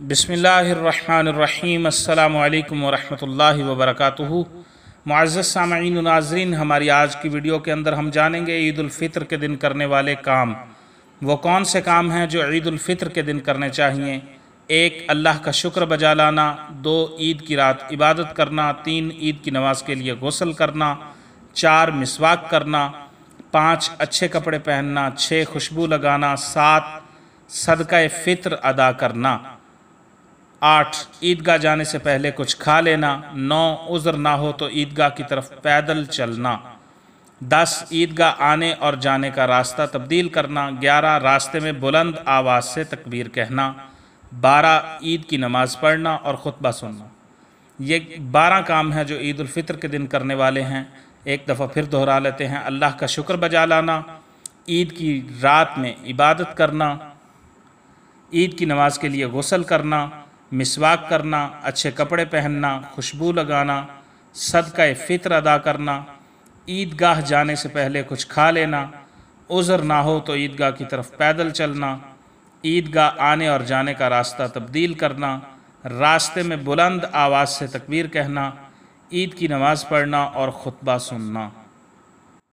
बिस्मिल्लाहिर्रहमानिर्रहीम। अस्सलामु अलैकुम वरहमतुल्लाहि वबरकातुहू। मुअज़्ज़ज़ सामईन व नाज़रीन, हमारी आज की वीडियो के अंदर हम जानेंगे ईद उल फ़ित्र के दिन करने वाले काम। वो कौन से काम हैं जो ईद उल फ़ित्र के दिन करने चाहिए? 1. अल्लाह का शुक्र बजा लाना। 2. ईद की रात इबादत करना। 3. ईद की नमाज़ के लिए गुस्ल करना। 4. मिसवाक करना। 5. अच्छे कपड़े पहनना। 6. खुशबू लगाना। 7. सदका फ़ित्र अदा करना। 8. ईदगाह जाने से पहले कुछ खा लेना। 9. उज़्र ना हो तो ईदगाह की तरफ पैदल चलना। 10. ईदगाह आने और जाने का रास्ता तब्दील करना। 11. रास्ते में बुलंद आवाज़ से तकबीर कहना। 12. ईद की नमाज़ पढ़ना और ख़ुतबा सुनना। ये 12 काम हैं जो ईद उल फ़ित्र के दिन करने वाले हैं। एक दफ़ा फिर दोहरा लेते हैं। अल्लाह का शुक्र बजा लाना, ईद की रात में इबादत करना, ईद की नमाज़ के लिए गुस्ल करना, मिसवाक करना, अच्छे कपड़े पहनना, खुशबू लगाना, सदका फ़ित्र अदा करना, ईदगाह जाने से पहले कुछ खा लेना, उज़्र ना हो तो ईदगाह की तरफ पैदल चलना, ईदगाह आने और जाने का रास्ता तब्दील करना, रास्ते में बुलंद आवाज़ से तकबीर कहना, ईद की नमाज़ पढ़ना और ख़ुतबा सुनना।